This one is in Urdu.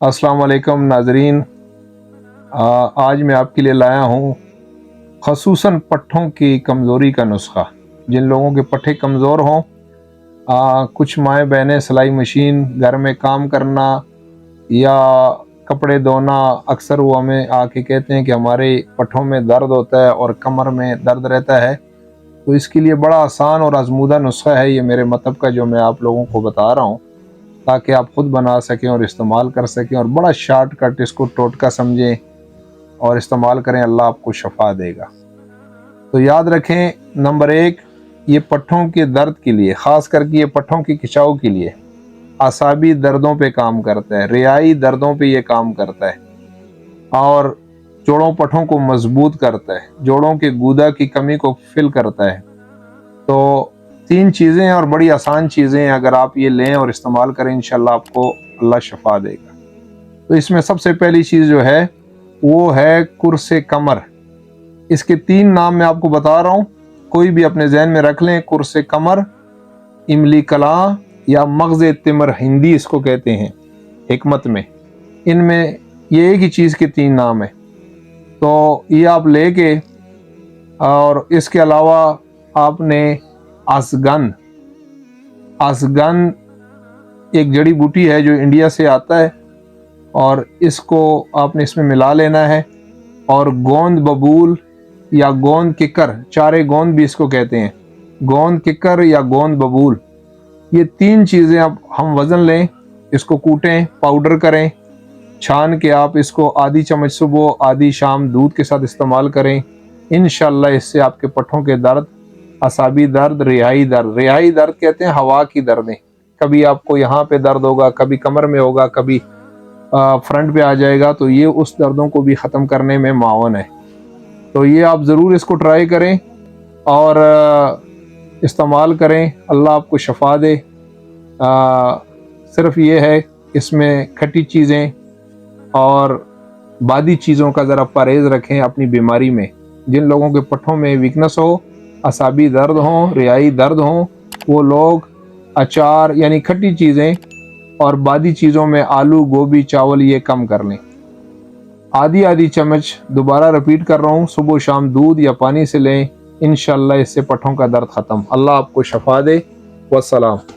السلام علیکم ناظرین، آج میں آپ کے لیے لایا ہوں خصوصاً پٹھوں کی کمزوری کا نسخہ۔ جن لوگوں کے پٹھے کمزور ہوں، کچھ مائیں بہنیں سلائی مشین، گھر میں کام کرنا یا کپڑے دھونا، اکثر وہ ہمیں آ کے کہتے ہیں کہ ہمارے پٹھوں میں درد ہوتا ہے اور کمر میں درد رہتا ہے، تو اس کے لیے بڑا آسان اور آزمودہ نسخہ ہے یہ میرے مطلب کا، جو میں آپ لوگوں کو بتا رہا ہوں تاکہ آپ خود بنا سکیں اور استعمال کر سکیں، اور بڑا شارٹ کٹ اس کو ٹوٹکا سمجھیں اور استعمال کریں، اللہ آپ کو شفا دے گا۔ تو یاد رکھیں، نمبر 1، یہ پٹھوں کے درد کے لیے، خاص کر کے یہ پٹھوں کی کھچاؤ کے لیے، اعصابی دردوں پہ کام کرتا ہے، رہائی دردوں پہ یہ کام کرتا ہے، اور جوڑوں پٹھوں کو مضبوط کرتا ہے، جوڑوں کے گودا کی کمی کو فل کرتا ہے۔ تو 3 چیزیں ہیں اور بڑی آسان چیزیں ہیں، اگر آپ یہ لیں اور استعمال کریں انشاءاللہ آپ کو اللہ شفا دے گا۔ تو اس میں سب سے پہلی چیز جو ہے وہ ہے قرص کمر۔ اس کے 3 نام میں آپ کو بتا رہا ہوں، کوئی بھی اپنے ذہن میں رکھ لیں۔ قرص کمر، املی کلاں یا مغز تمر، ہندی اس کو کہتے ہیں حکمت میں، ان میں یہ ایک ہی چیز کے 3 نام ہیں۔ تو یہ آپ لے کے، اور اس کے علاوہ آپ نے اشگن ایک جڑی بوٹی ہے جو انڈیا سے آتا ہے، اور اس کو آپ نے اس میں ملا لینا ہے، اور گوند ببول یا گوند ککر، چارے گوند بھی اس کو کہتے ہیں، گوند ککر یا گوند ببول، یہ 3 چیزیں اب ہم وزن لیں، اس کو کوٹیں، پاؤڈر کریں، چھان کے آپ اس کو آدھی چمچ صبح آدھی شام دودھ کے ساتھ استعمال کریں، انشاءاللہ اس سے آپ کے پٹھوں کے درد، اعصابی درد، رہائی درد کہتے ہیں ہوا کی دردیں، کبھی آپ کو یہاں پہ درد ہوگا، کبھی کمر میں ہوگا، کبھی فرنٹ پہ آ جائے گا، تو یہ اس دردوں کو بھی ختم کرنے میں معاون ہے۔ تو یہ آپ ضرور اس کو ٹرائی کریں اور استعمال کریں، اللہ آپ کو شفا دے۔ صرف یہ ہے اس میں کھٹی چیزیں اور بادی چیزوں کا ذرا پرہیز رکھیں اپنی بیماری میں۔ جن لوگوں کے پٹھوں میں ویکنس ہو، اعصابی درد ہوں، رہائی درد ہوں، وہ لوگ اچار یعنی کھٹی چیزیں اور بادی چیزوں میں آلو، گوبھی، چاول یہ کم کر لیں۔ آدھی چمچ، دوبارہ رپیٹ کر رہا ہوں، صبح و شام دودھ یا پانی سے لیں، انشاءاللہ اس سے پٹھوں کا درد ختم۔ اللہ آپ کو شفا دے۔ والسلام۔